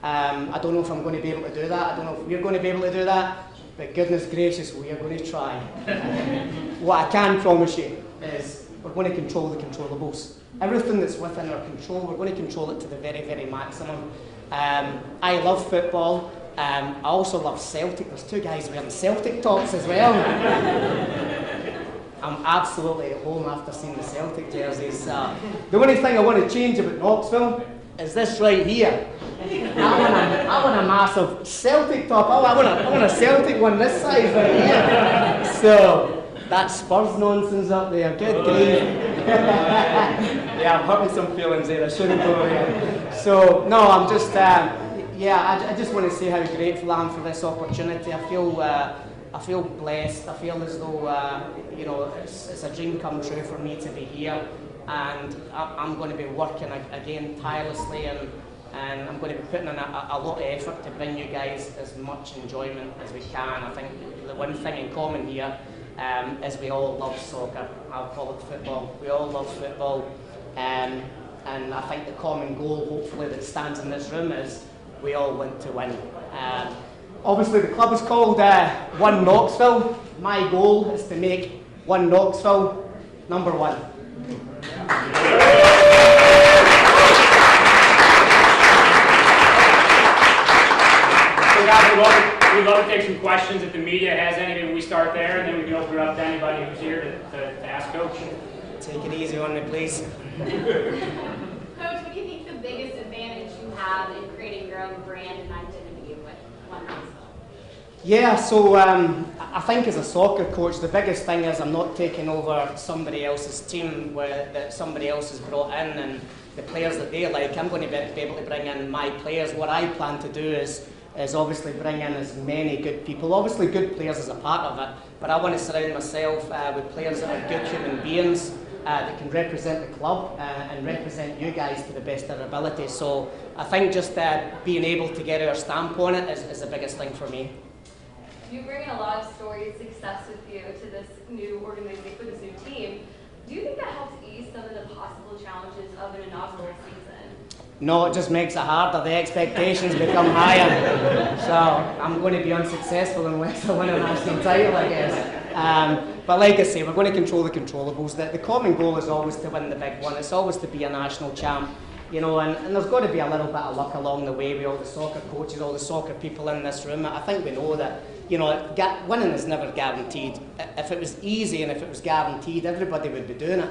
I don't know if I'm going to be able to do that. I don't know if we're going to be able to do that. But goodness gracious, we are going to try. What I can promise you is we're going to control the controllables. Everything that's within our control, we're going to control it to the very, very maximum. I love football. I also love Celtic. There's two guys wearing Celtic tops as well. I'm absolutely at home after seeing the Celtic jerseys. The only thing I want to change about Knoxville is this right here. I want a massive Celtic top. I want a Celtic one this size right here. So that's Spurs nonsense up there. Good grief. Yeah, I'm hurting some feelings there. I shouldn't go there. So no, I'm just I just want to say how grateful I am for this opportunity. I feel blessed. I feel as though it's a dream come true for me to be here, and I'm going to be working again tirelessly, and I'm going to be putting in a lot of effort to bring you guys as much enjoyment as we can. I think the one thing in common here is we all love soccer. I'll call it football. We all love football, and I think the common goal, hopefully, that stands in this room is we all want to win. Obviously, the club is called One Knoxville. My goal is to make One Knoxville number one. We'd love to take some questions if the media has any. Maybe we start there, and then we can open it up to anybody who's here to ask Coach. Take it easy on me, please. Coach, what do you think the biggest advantage you have in creating your own brand and identity with One Knoxville? Yeah, so I think as a soccer coach, the biggest thing is I'm not taking over somebody else's team that somebody else has brought in and the players that they like. I'm going to be able to bring in my players. What I plan to do is obviously bring in as many good people. Obviously good players is a part of it, but I want to surround myself with players that are good human beings that can represent the club and represent you guys to the best of their ability. So I think just being able to get our stamp on it is the biggest thing for me. You bring in a lot of storied success with you to this new organization, for this new team. Do you think that helps ease some of the possible challenges of an inaugural season? No, it just makes it harder. The expectations become higher. So I'm going to be unsuccessful unless I win a national title, I guess. But like I say, we're going to control the controllables. The common goal is always to win the big one. It's always to be a national champ. And there's got to be a little bit of luck along the way with all the soccer coaches, all the soccer people in this room. I think we know that, winning is never guaranteed. If it was easy and if it was guaranteed, everybody would be doing it.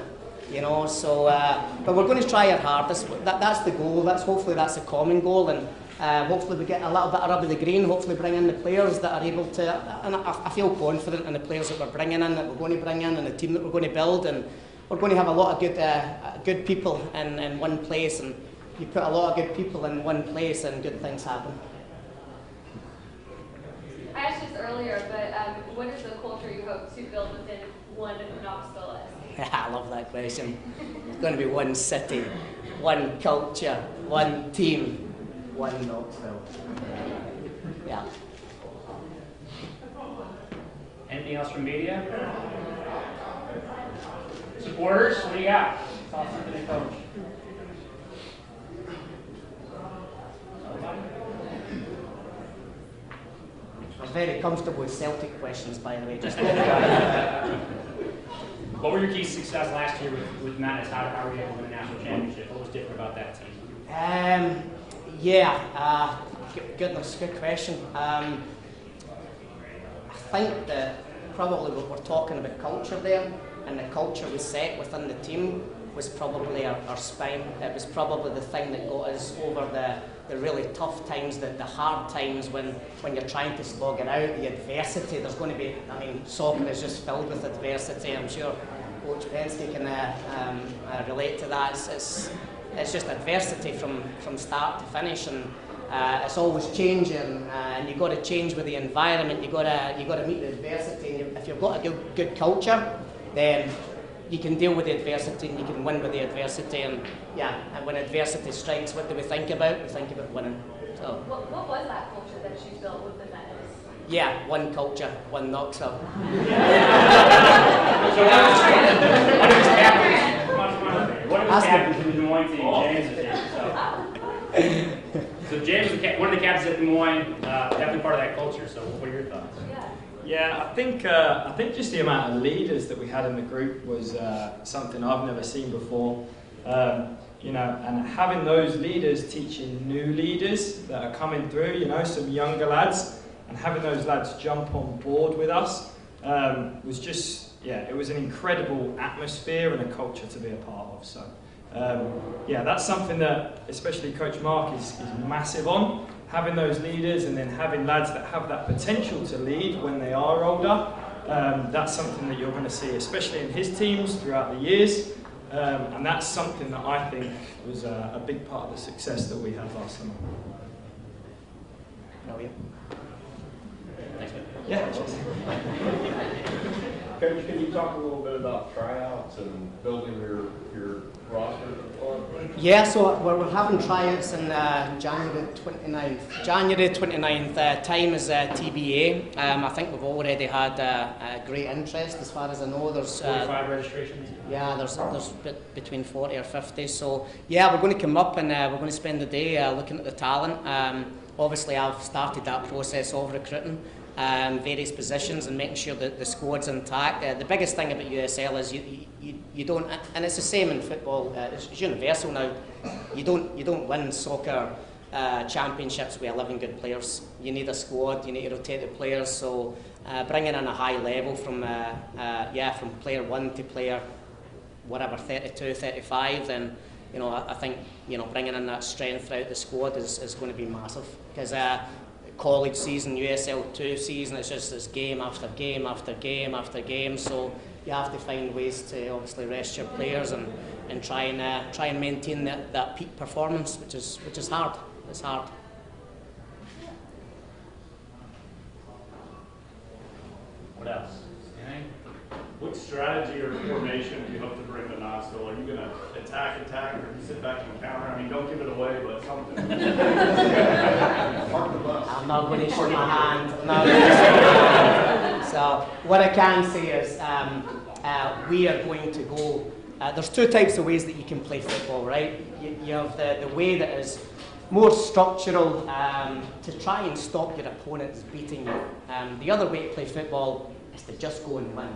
But we're going to try our hardest. That's the goal. Hopefully that's a common goal, and hopefully we get a little bit of rub of the green. Hopefully bring in the players that are able to. And I feel confident in the players that we're bringing in, that we're going to bring in, and the team that we're going to build. And we're going to have a lot of good people in one place. And you put a lot of good people in one place, and good things happen. I asked this earlier, but what is the culture you hope to build within One Knoxville SC? I love that question. It's going to be one city, one culture, one team, one Knoxville. Yeah. Anything else from media? Supporters, what do you got? Talk something to Coach. I was very comfortable with Celtic questions, by the way. What were your key success last year with Menace? How were you able to win a national championship? What was different about that team? Goodness, good question. I think that probably we're talking about culture there, and the culture we set within the team was probably our spine. It was probably the thing that got us over the really tough times, the hard times when you're trying to slog it out, the adversity. There's going to be, soccer is just filled with adversity. I'm sure Coach Pensky can relate to that. It's just adversity from start to finish, and it's always changing, and you've got to change with the environment. You've got to meet the adversity, and if you've got a good culture, then you can deal with the adversity and you can win with the adversity. And when adversity strikes, what do we think about? We think about winning. So what was that culture that you built with the Menace? Yeah, one culture, one Knoxville. So what if this happens in Des Moines and James is here? So James was one of the captains at Des Moines, definitely part of that culture. So what are your thoughts? Yeah, I think just the amount of leaders that we had in the group was something I've never seen before. You know, and having those leaders teaching new leaders that are coming through, you know, some younger lads, and having those lads jump on board with us was just, yeah, it was an incredible atmosphere and a culture to be a part of. So, yeah, that's something that especially Coach Mark is massive on. Having those leaders and then having lads that have that potential to lead when they are older, that's something that you're going to see, especially in his teams throughout the years. And that's something that I think was a big part of the success that we had last summer. Brilliant. Thanks, man. Yeah. Coach, can you talk a little bit about tryouts and building your roster for the club? Yeah, so we're having tryouts in January 29th. Time is TBA. I think we've already had a great interest as far as I know. There's 45 registrations. yeah, there's between 40 or 50. So yeah, we're going to come up and we're going to spend the day looking at the talent. Obviously, I've started that process of recruiting various positions and making sure that the squad's intact. The biggest thing about USL is you don't, and it's the same in football. It's universal now. You don't win soccer championships with 11 good players. You need a squad. You need to rotate the players. So bringing in a high level from from player 1 to player whatever 32, 35, then you know I think you know bringing in that strength throughout the squad is going to be massive because. College season, USL 2 season, it's just this game after game after game after game. So you have to find ways to obviously rest your players and try and maintain that peak performance, which is hard. It's hard. What else? Anything? What strategy or formation do you hope to bring to Knoxville? Are you going to attack, or sit back and counter? I mean, don't give it away, but something. Park the bus. I'm not going to show my hand. I'm not going to show my hand. So what I can say is we are going to go. There's two types of ways that you can play football, right? You have the way that is more structural to try and stop your opponents beating you. The other way to play football is to just go and win.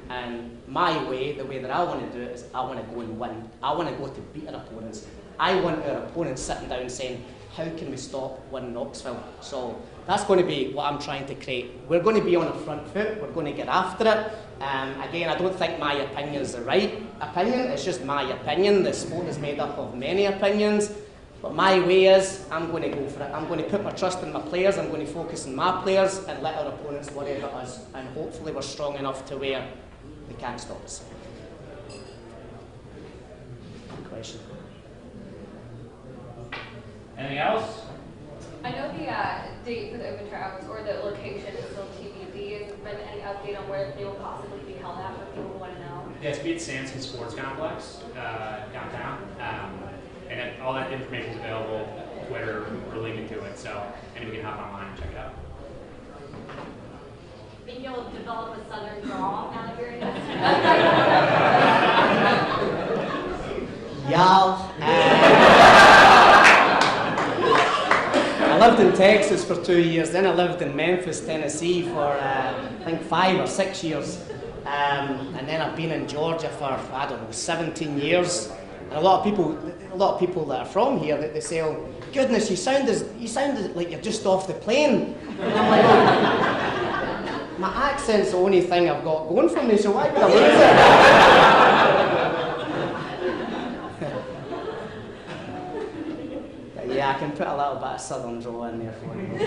And my way, the way that I want to do it is I want to go and win. I want to go to beat our opponents. I want our opponents sitting down saying, how can we stop winning Knoxville? So that's going to be what I'm trying to create. We're going to be on the front foot. We're going to get after it. Again, I don't think my opinion is the right opinion. It's just my opinion. The sport is made up of many opinions. But my way is, I'm going to go for it. I'm going to put my trust in my players. I'm going to focus on my players and let our opponents worry about us. And hopefully we're strong enough to where they can't stop us. Good question. Anything else? I know the date for the open tryouts or the location is still TBD. Has there been any update on where they will possibly be held at for people who want to know? Yeah, it's be at Sanson Sports Complex downtown. And then all that information is available, Twitter, we're linking to it, so anybody can hop online and check it out. Think you'll develop a southern drawl now that you're in this? Y'all. I lived in Texas for 2 years, then I lived in Memphis, Tennessee for I think 5 or 6 years. And then I've been in Georgia for, I don't know, 17 years. And a lot of people that are from here, they say, oh, goodness, you sounded like you're just off the plane. And I'm like, oh, my accent's the only thing I've got going for me, so why would I lose it? But yeah, I can put a little bit of southern drawl in there for you.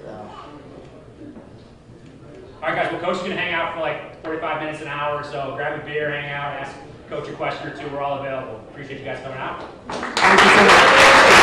So. All right, guys, well, Coach is going to hang out for like 45 minutes, an hour or so. Grab a beer, hang out, ask Coach a question or two. We're all available. Appreciate you guys coming out. Thank you so much.